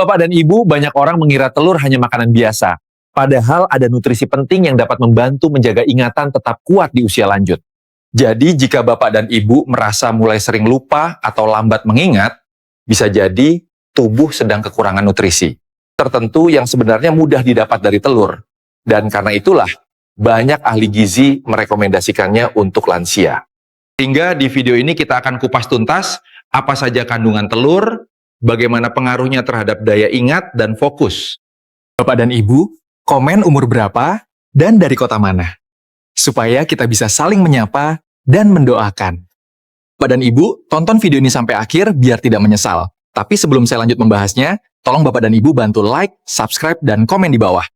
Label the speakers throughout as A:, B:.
A: Bapak dan Ibu, banyak orang mengira telur hanya makanan biasa. Padahal ada nutrisi penting yang dapat membantu menjaga ingatan tetap kuat di usia lanjut. Jadi jika Bapak dan Ibu merasa mulai sering lupa atau lambat mengingat, bisa jadi tubuh sedang kekurangan nutrisi tertentu yang sebenarnya mudah didapat dari telur. Dan karena itulah, banyak ahli gizi merekomendasikannya untuk lansia. Hingga di video ini kita akan kupas tuntas apa saja kandungan telur, bagaimana pengaruhnya terhadap daya ingat dan fokus.
B: Bapak dan Ibu, komen umur berapa dan dari kota mana, supaya kita bisa saling menyapa dan mendoakan. Bapak dan Ibu, tonton video ini sampai akhir biar tidak menyesal. Tapi sebelum saya lanjut membahasnya, tolong Bapak dan Ibu bantu like, subscribe, dan komen di bawah.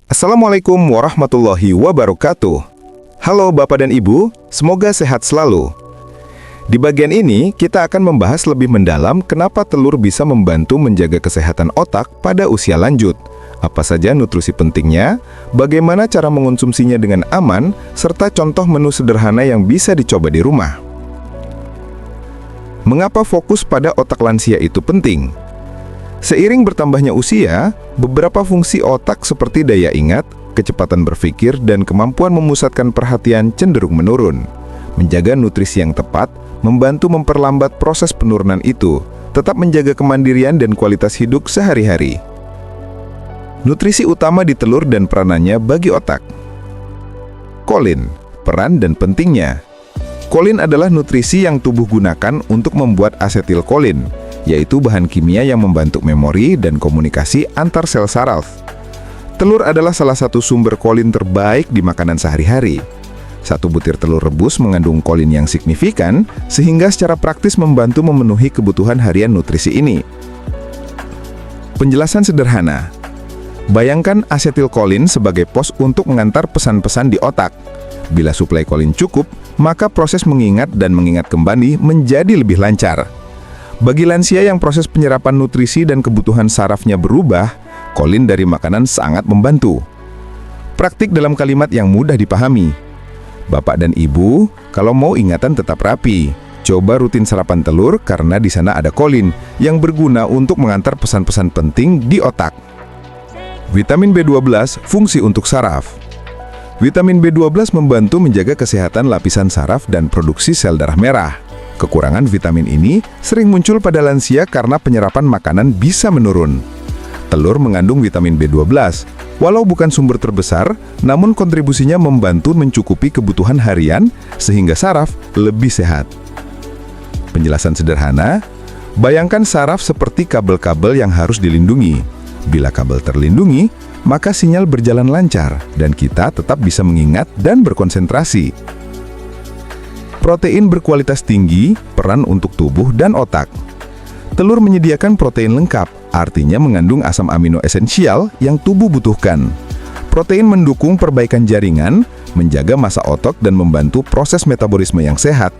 C: Assalamualaikum warahmatullahi wabarakatuh. Halo Bapak dan Ibu, semoga sehat selalu. Di bagian ini, kita akan membahas lebih mendalam kenapa telur bisa membantu menjaga kesehatan otak pada usia lanjut. Apa saja nutrisi pentingnya, bagaimana cara mengonsumsinya dengan aman, serta contoh menu sederhana yang bisa dicoba di rumah. Mengapa fokus pada otak lansia itu penting? Seiring bertambahnya usia, beberapa fungsi otak seperti daya ingat, kecepatan berpikir, dan kemampuan memusatkan perhatian cenderung menurun. Menjaga nutrisi yang tepat membantu memperlambat proses penurunan itu, tetap menjaga kemandirian dan kualitas hidup sehari-hari. Nutrisi utama di telur dan peranannya bagi otak. Kolin, peran dan pentingnya. Kolin adalah nutrisi yang tubuh gunakan untuk membuat asetilkolin, yaitu bahan kimia yang membantu memori dan komunikasi antar sel saraf. Telur adalah salah satu sumber kolin terbaik di makanan sehari-hari. Satu butir telur rebus mengandung kolin yang signifikan, sehingga secara praktis membantu memenuhi kebutuhan harian nutrisi ini. Penjelasan sederhana. Bayangkan asetilkolin sebagai pos untuk mengantar pesan-pesan di otak. Bila suplai kolin cukup, maka proses mengingat dan mengingat kembali menjadi lebih lancar. Bagi lansia yang proses penyerapan nutrisi dan kebutuhan sarafnya berubah, kolin dari makanan sangat membantu. Praktik dalam kalimat yang mudah dipahami. Bapak dan Ibu, kalau mau ingatan tetap rapi, coba rutin sarapan telur karena di sana ada kolin yang berguna untuk mengantar pesan-pesan penting di otak. Vitamin B12, fungsi untuk saraf. Vitamin B12 membantu menjaga kesehatan lapisan saraf dan produksi sel darah merah. Kekurangan vitamin ini sering muncul pada lansia karena penyerapan makanan bisa menurun. Telur mengandung vitamin B12. Walau bukan sumber terbesar, namun kontribusinya membantu mencukupi kebutuhan harian sehingga saraf lebih sehat. Penjelasan sederhana, bayangkan saraf seperti kabel-kabel yang harus dilindungi. Bila kabel terlindungi, maka sinyal berjalan lancar dan kita tetap bisa mengingat dan berkonsentrasi. Protein berkualitas tinggi, peran untuk tubuh dan otak. Telur menyediakan protein lengkap, artinya mengandung asam amino esensial yang tubuh butuhkan. Protein mendukung perbaikan jaringan, menjaga massa otot dan membantu proses metabolisme yang sehat.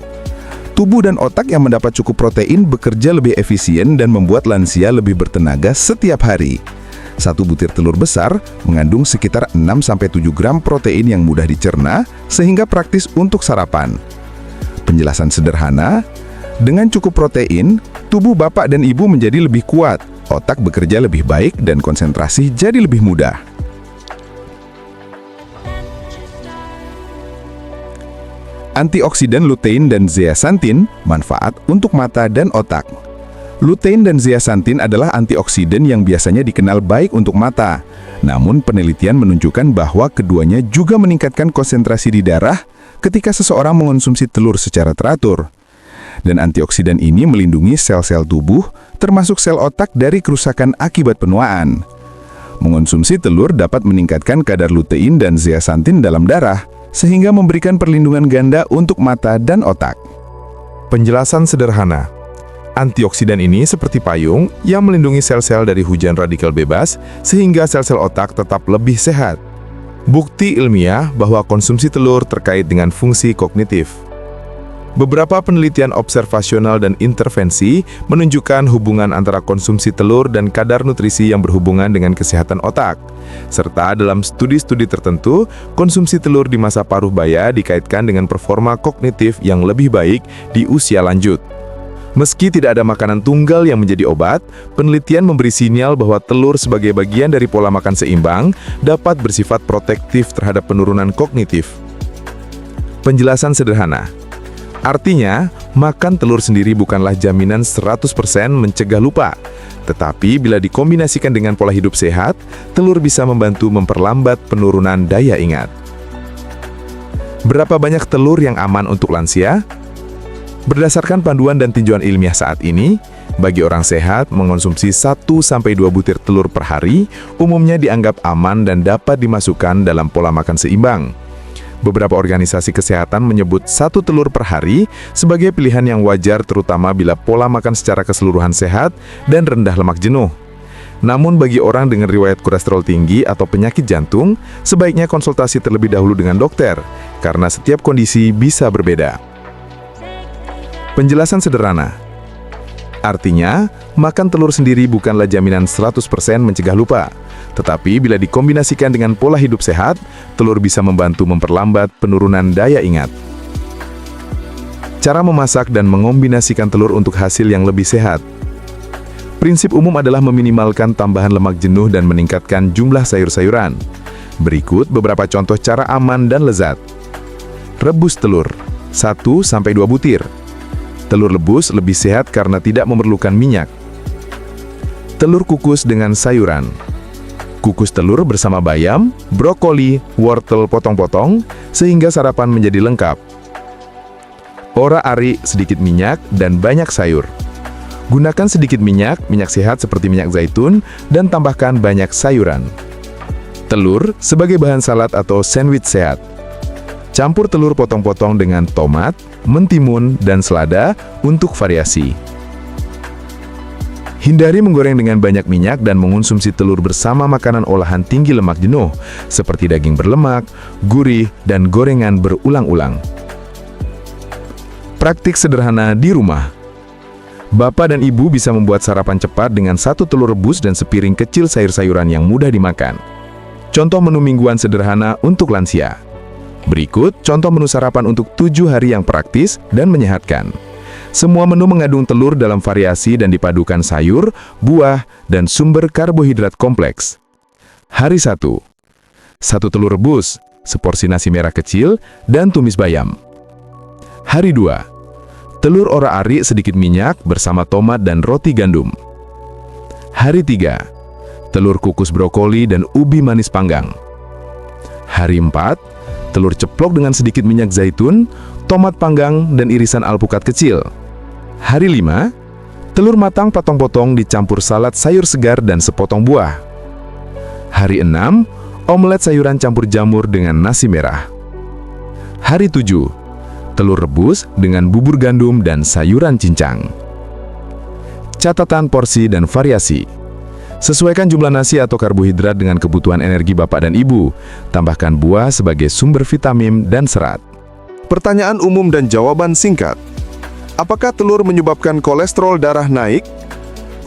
C: Tubuh dan otak yang mendapat cukup protein bekerja lebih efisien dan membuat lansia lebih bertenaga setiap hari. Satu butir telur besar mengandung sekitar 6-7 gram protein yang mudah dicerna, sehingga praktis untuk sarapan. Penjelasan sederhana, dengan cukup protein, tubuh Bapak dan Ibu menjadi lebih kuat, otak bekerja lebih baik, dan konsentrasi jadi lebih mudah. Antioksidan lutein dan zeaxanthin, manfaat untuk mata dan otak. Lutein dan zeaxanthin adalah antioksidan yang biasanya dikenal baik untuk mata. Namun penelitian menunjukkan bahwa keduanya juga meningkatkan konsentrasi di darah ketika seseorang mengonsumsi telur secara teratur. Dan antioksidan ini melindungi sel-sel tubuh, termasuk sel otak dari kerusakan akibat penuaan. Mengonsumsi telur dapat meningkatkan kadar lutein dan zeaxanthin dalam darah, sehingga memberikan perlindungan ganda untuk mata dan otak. Penjelasan sederhana. Antioksidan ini seperti payung yang melindungi sel-sel dari hujan radikal bebas, sehingga sel-sel otak tetap lebih sehat. Bukti ilmiah bahwa konsumsi telur terkait dengan fungsi kognitif. Beberapa penelitian observasional dan intervensi menunjukkan hubungan antara konsumsi telur dan kadar nutrisi yang berhubungan dengan kesehatan otak. Serta dalam studi-studi tertentu, konsumsi telur di masa paruh baya dikaitkan dengan performa kognitif yang lebih baik di usia lanjut. Meski tidak ada makanan tunggal yang menjadi obat, penelitian memberi sinyal bahwa telur sebagai bagian dari pola makan seimbang dapat bersifat protektif terhadap penurunan kognitif. Penjelasan sederhana. Artinya, makan telur sendiri bukanlah jaminan 100% mencegah lupa. Tetapi bila dikombinasikan dengan pola hidup sehat, telur bisa membantu memperlambat penurunan daya ingat. Berapa banyak telur yang aman untuk lansia? Berdasarkan panduan dan tinjauan ilmiah saat ini, bagi orang sehat, mengonsumsi 1-2 butir telur per hari umumnya dianggap aman dan dapat dimasukkan dalam pola makan seimbang. Beberapa organisasi kesehatan menyebut 1 telur per hari sebagai pilihan yang wajar terutama bila pola makan secara keseluruhan sehat dan rendah lemak jenuh. Namun bagi orang dengan riwayat kolesterol tinggi atau penyakit jantung, sebaiknya konsultasi terlebih dahulu dengan dokter, karena setiap kondisi bisa berbeda. Penjelasan sederhana. Artinya, makan telur sendiri bukanlah jaminan 100% mencegah lupa. Tetapi bila dikombinasikan dengan pola hidup sehat, telur bisa membantu memperlambat penurunan daya ingat. Cara memasak dan mengombinasikan telur untuk hasil yang lebih sehat. Prinsip umum adalah meminimalkan tambahan lemak jenuh dan meningkatkan jumlah sayur-sayuran. Berikut beberapa contoh cara aman dan lezat. Rebus telur, 1-2 butir. Telur rebus lebih sehat karena tidak memerlukan minyak. Telur kukus dengan sayuran. Kukus telur bersama bayam, brokoli, wortel potong-potong, sehingga sarapan menjadi lengkap. Ora ari sedikit minyak dan banyak sayur. Gunakan sedikit minyak sehat seperti minyak zaitun, dan tambahkan banyak sayuran. Telur sebagai bahan salad atau sandwich sehat. Campur telur potong-potong dengan tomat, mentimun, dan selada untuk variasi. Hindari menggoreng dengan banyak minyak dan mengonsumsi telur bersama makanan olahan tinggi lemak jenuh, seperti daging berlemak, gurih, dan gorengan berulang-ulang. Praktik sederhana di rumah. Bapak dan Ibu bisa membuat sarapan cepat dengan 1 telur rebus dan sepiring kecil sayur-sayuran yang mudah dimakan. Contoh menu mingguan sederhana untuk lansia. Berikut contoh menu sarapan untuk 7 hari yang praktis dan menyehatkan. Semua menu mengandung telur dalam variasi dan dipadukan sayur, buah, dan sumber karbohidrat kompleks. Hari 1. 1 telur rebus, seporsi nasi merah kecil, dan tumis bayam. Hari 2. Telur ora ari sedikit minyak bersama tomat dan roti gandum. Hari 3. Telur kukus brokoli dan ubi manis panggang. Hari 4. Telur ceplok dengan sedikit minyak zaitun, tomat panggang, dan irisan alpukat kecil. Hari 5. Telur matang potong-potong dicampur salad sayur segar dan sepotong buah. Hari 6. Omelet sayuran campur jamur dengan nasi merah. Hari 7. Telur rebus dengan bubur gandum dan sayuran cincang. Catatan porsi dan variasi. Sesuaikan jumlah nasi atau karbohidrat dengan kebutuhan energi Bapak dan Ibu. Tambahkan buah sebagai sumber vitamin dan serat.
D: Pertanyaan umum dan jawaban singkat. Apakah telur menyebabkan kolesterol darah naik?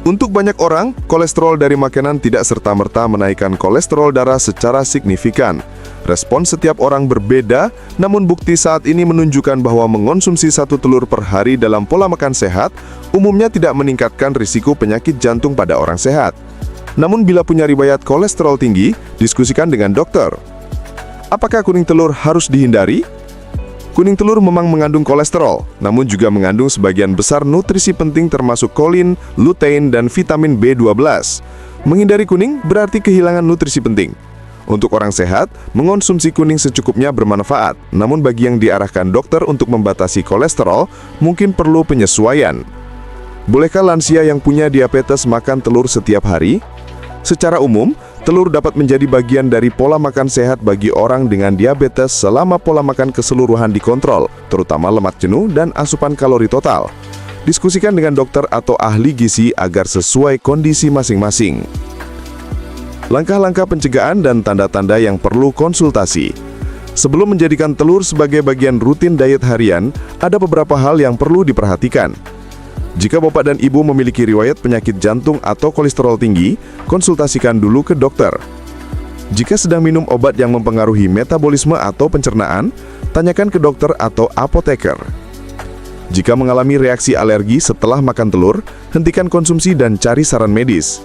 D: Untuk banyak orang, kolesterol dari makanan tidak serta-merta menaikkan kolesterol darah secara signifikan. Respon setiap orang berbeda, namun bukti saat ini menunjukkan bahwa mengonsumsi 1 telur per hari dalam pola makan sehat umumnya tidak meningkatkan risiko penyakit jantung pada orang sehat. Namun bila punya riwayat kolesterol tinggi, diskusikan dengan dokter. Apakah kuning telur harus dihindari? Kuning telur memang mengandung kolesterol, namun juga mengandung sebagian besar nutrisi penting termasuk kolin, lutein, dan vitamin B12. Menghindari kuning berarti kehilangan nutrisi penting. Untuk orang sehat, mengonsumsi kuning secukupnya bermanfaat, namun bagi yang diarahkan dokter untuk membatasi kolesterol, mungkin perlu penyesuaian. Bolehkah lansia yang punya diabetes makan telur setiap hari? Secara umum, telur dapat menjadi bagian dari pola makan sehat bagi orang dengan diabetes selama pola makan keseluruhan dikontrol, terutama lemak jenuh dan asupan kalori total. Diskusikan dengan dokter atau ahli gizi agar sesuai kondisi masing-masing. Langkah-langkah pencegahan dan tanda-tanda yang perlu konsultasi. Sebelum menjadikan telur sebagai bagian rutin diet harian, ada beberapa hal yang perlu diperhatikan. Jika Bapak dan Ibu memiliki riwayat penyakit jantung atau kolesterol tinggi, konsultasikan dulu ke dokter. Jika sedang minum obat yang mempengaruhi metabolisme atau pencernaan, tanyakan ke dokter atau apoteker. Jika mengalami reaksi alergi setelah makan telur, hentikan konsumsi dan cari saran medis.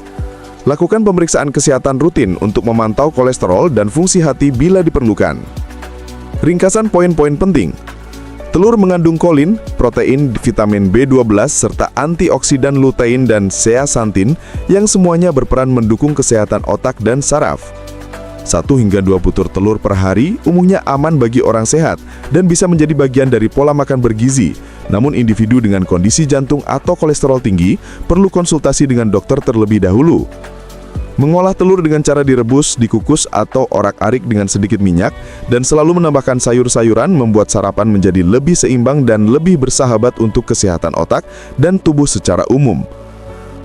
D: Lakukan pemeriksaan kesehatan rutin untuk memantau kolesterol dan fungsi hati bila diperlukan. Ringkasan poin-poin penting. Telur mengandung kolin, protein, vitamin B12, serta antioksidan lutein dan zeaxanthin yang semuanya berperan mendukung kesehatan otak dan saraf. 1 hingga 2 butir telur per hari umumnya aman bagi orang sehat dan bisa menjadi bagian dari pola makan bergizi. Namun individu dengan kondisi jantung atau kolesterol tinggi perlu konsultasi dengan dokter terlebih dahulu. Mengolah telur dengan cara direbus, dikukus, atau orak-arik dengan sedikit minyak, dan selalu menambahkan sayur-sayuran membuat sarapan menjadi lebih seimbang dan lebih bersahabat untuk kesehatan otak dan tubuh secara umum.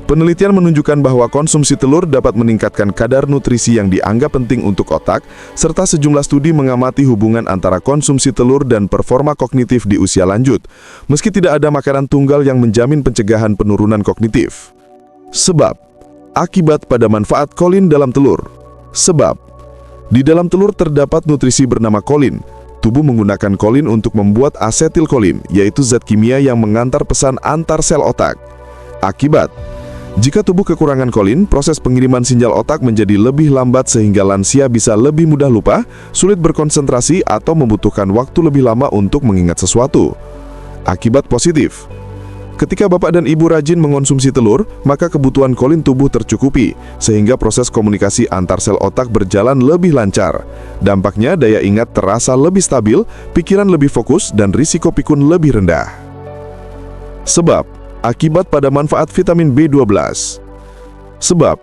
D: Penelitian menunjukkan bahwa konsumsi telur dapat meningkatkan kadar nutrisi yang dianggap penting untuk otak, serta sejumlah studi mengamati hubungan antara konsumsi telur dan performa kognitif di usia lanjut, meski tidak ada makanan tunggal yang menjamin pencegahan penurunan kognitif. Sebab akibat pada manfaat kolin dalam telur. Sebab di dalam telur terdapat nutrisi bernama kolin. Tubuh menggunakan kolin untuk membuat asetilkolin, yaitu zat kimia yang mengantar pesan antar sel otak. Akibat, jika tubuh kekurangan kolin, proses pengiriman sinyal otak menjadi lebih lambat sehingga lansia bisa lebih mudah lupa, sulit berkonsentrasi, atau membutuhkan waktu lebih lama untuk mengingat sesuatu. Akibat positif. Ketika bapak dan ibu rajin mengonsumsi telur, maka kebutuhan kolin tubuh tercukupi, sehingga proses komunikasi antar sel otak berjalan lebih lancar. Dampaknya, daya ingat terasa lebih stabil, pikiran lebih fokus, dan risiko pikun lebih rendah. Sebab, akibat pada manfaat vitamin B12. Sebab,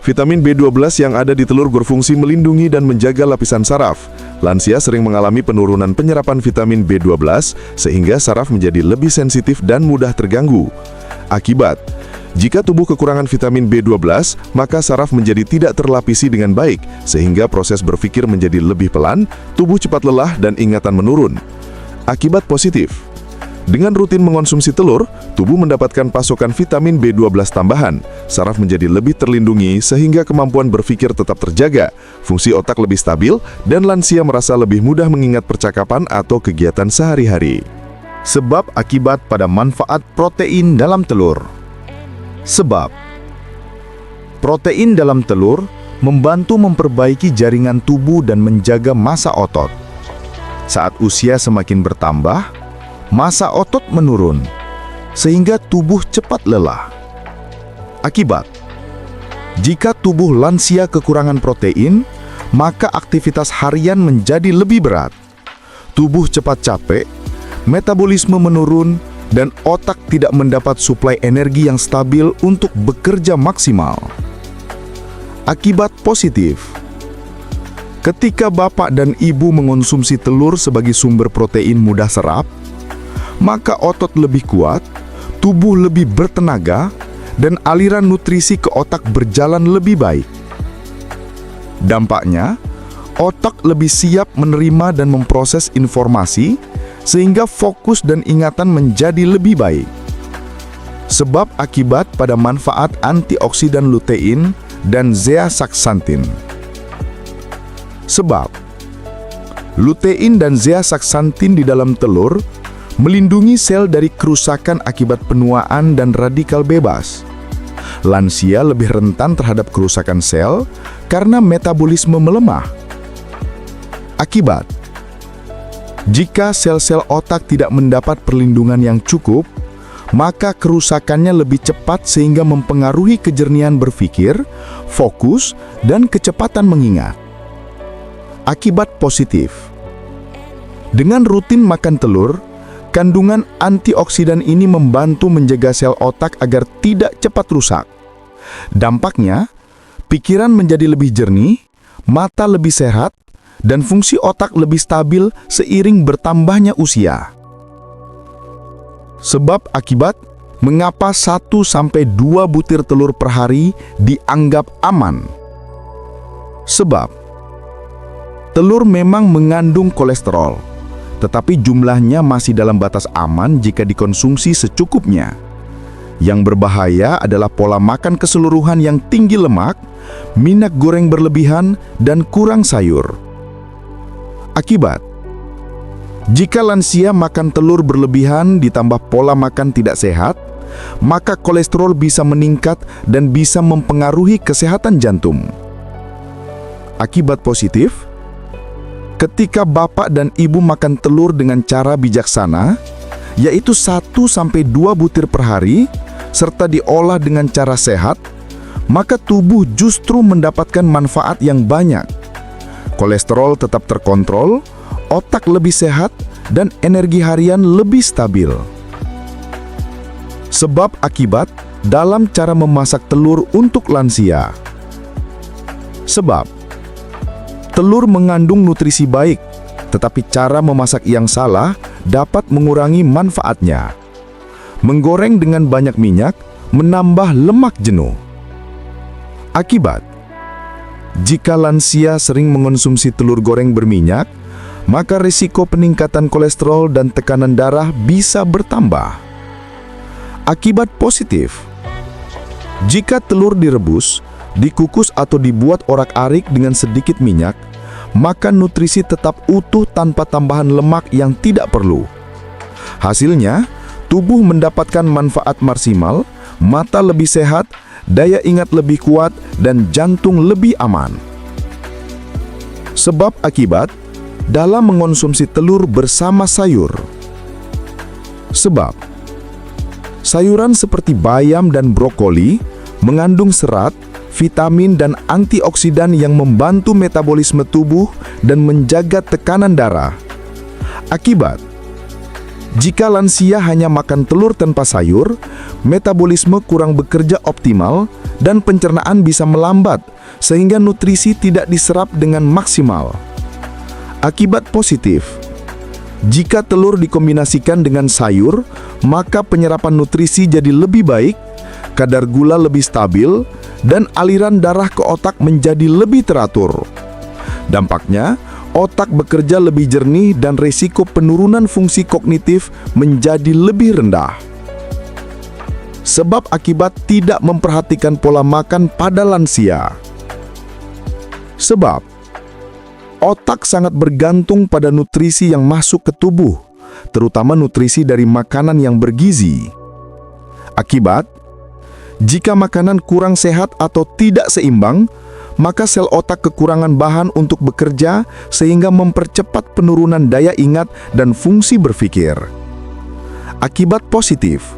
D: vitamin B12 yang ada di telur berfungsi melindungi dan menjaga lapisan saraf. Lansia sering mengalami penurunan penyerapan vitamin B12 sehingga saraf menjadi lebih sensitif dan mudah terganggu. Akibat, jika tubuh kekurangan vitamin B12, maka saraf menjadi tidak terlapisi dengan baik sehingga proses berpikir menjadi lebih pelan, tubuh cepat lelah dan ingatan menurun. Akibat positif. Dengan rutin mengonsumsi telur, tubuh mendapatkan pasokan vitamin B12 tambahan, saraf menjadi lebih terlindungi sehingga kemampuan berpikir tetap terjaga, fungsi otak lebih stabil, dan lansia merasa lebih mudah mengingat percakapan atau kegiatan sehari-hari.
C: Sebab akibat pada manfaat protein dalam telur. Sebab protein dalam telur membantu memperbaiki jaringan tubuh dan menjaga massa otot. Saat usia semakin bertambah, massa otot menurun, sehingga tubuh cepat lelah. Akibat, jika tubuh lansia kekurangan protein, maka aktivitas harian menjadi lebih berat. Tubuh cepat capek, metabolisme menurun, dan otak tidak mendapat suplai energi yang stabil untuk bekerja maksimal. Akibat positif. Ketika bapak dan ibu mengonsumsi telur sebagai sumber protein mudah serap, maka otot lebih kuat, tubuh lebih bertenaga, dan aliran nutrisi ke otak berjalan lebih baik. Dampaknya, otak lebih siap menerima dan memproses informasi, sehingga fokus dan ingatan menjadi lebih baik. Sebab akibat pada manfaat antioksidan lutein dan zeaxanthin. Sebab lutein dan zeaxanthin di dalam telur melindungi sel dari kerusakan akibat penuaan dan radikal bebas. Lansia lebih rentan terhadap kerusakan sel karena metabolisme melemah. Akibat, jika sel-sel otak tidak mendapat perlindungan yang cukup, maka kerusakannya lebih cepat sehingga mempengaruhi kejernihan berpikir, fokus, dan kecepatan mengingat. Akibat positif. Dengan rutin makan telur, kandungan antioksidan ini membantu menjaga sel otak agar tidak cepat rusak. Dampaknya, pikiran menjadi lebih jernih, mata lebih sehat, dan fungsi otak lebih stabil seiring bertambahnya usia. Sebab akibat, mengapa 1-2 butir telur per hari dianggap aman? Sebab, telur memang mengandung kolesterol, tetapi jumlahnya masih dalam batas aman jika dikonsumsi secukupnya. Yang berbahaya adalah pola makan keseluruhan yang tinggi lemak, minyak goreng berlebihan, dan kurang sayur. Akibat, Jika lansia makan telur berlebihan ditambah pola makan tidak sehat, maka kolesterol bisa meningkat dan bisa mempengaruhi kesehatan jantung. Akibat positif, ketika bapak dan ibu makan telur dengan cara bijaksana, yaitu 1-2 butir per hari, serta diolah dengan cara sehat, maka tubuh justru mendapatkan manfaat yang banyak. Kolesterol tetap terkontrol, otak lebih sehat, dan energi harian lebih stabil. Sebab akibat dalam cara memasak telur untuk lansia. Sebab telur mengandung nutrisi baik, tetapi cara memasak yang salah dapat mengurangi manfaatnya. Menggoreng dengan banyak minyak menambah lemak jenuh. Akibat, jika lansia sering mengonsumsi telur goreng berminyak, maka risiko peningkatan kolesterol dan tekanan darah bisa bertambah. Akibat positif, jika telur direbus, dikukus atau dibuat orak-arik dengan sedikit minyak, maka nutrisi tetap utuh tanpa tambahan lemak yang tidak perlu. Hasilnya, tubuh mendapatkan manfaat maksimal, mata lebih sehat, daya ingat lebih kuat, dan jantung lebih aman. Sebab akibat dalam mengonsumsi telur bersama sayur. Sebab sayuran seperti bayam dan brokoli mengandung serat, vitamin, dan antioksidan yang membantu metabolisme tubuh dan menjaga tekanan darah. Akibat, jika lansia hanya makan telur tanpa sayur, metabolisme kurang bekerja optimal dan pencernaan bisa melambat, sehingga nutrisi tidak diserap dengan maksimal. Akibat positif, jika telur dikombinasikan dengan sayur, maka penyerapan nutrisi jadi lebih baik, kadar gula lebih stabil, dan aliran darah ke otak menjadi lebih teratur. Dampaknya, otak bekerja lebih jernih dan risiko penurunan fungsi kognitif menjadi lebih rendah. Sebab akibat tidak memperhatikan pola makan pada lansia. Sebab otak sangat bergantung pada nutrisi yang masuk ke tubuh, terutama nutrisi dari makanan yang bergizi. Akibat, jika makanan kurang sehat atau tidak seimbang, maka sel otak kekurangan bahan untuk bekerja sehingga mempercepat penurunan daya ingat dan fungsi berpikir. Akibat positif,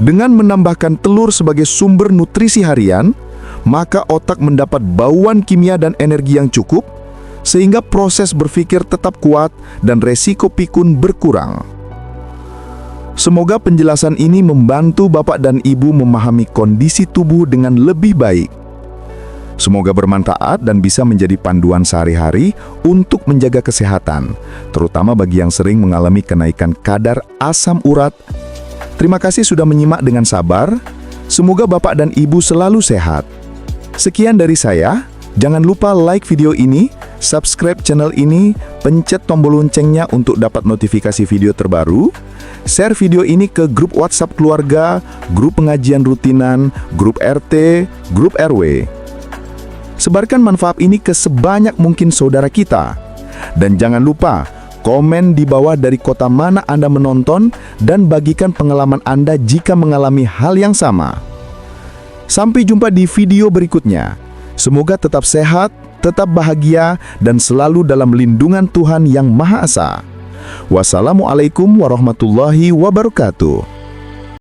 C: dengan menambahkan telur sebagai sumber nutrisi harian, maka otak mendapat bauan kimia dan energi yang cukup, sehingga proses berpikir tetap kuat dan resiko pikun berkurang. Semoga penjelasan ini membantu Bapak dan Ibu memahami kondisi tubuh dengan lebih baik. Semoga bermanfaat dan bisa menjadi panduan sehari-hari untuk menjaga kesehatan, terutama bagi yang sering mengalami kenaikan kadar asam urat. Terima kasih sudah menyimak dengan sabar. Semoga Bapak dan Ibu selalu sehat. Sekian dari saya. Jangan lupa like video ini, subscribe channel ini, pencet tombol loncengnya untuk dapat notifikasi video terbaru, share video ini ke grup WhatsApp keluarga, grup pengajian rutinan, grup RT, grup RW. Sebarkan manfaat ini ke sebanyak mungkin saudara kita. Dan jangan lupa, komen di bawah dari kota mana Anda menonton dan bagikan pengalaman Anda jika mengalami hal yang sama. Sampai jumpa di video berikutnya. Semoga tetap sehat, tetap bahagia, dan selalu dalam lindungan Tuhan Yang Maha Esa. Wassalamualaikum warahmatullahi wabarakatuh.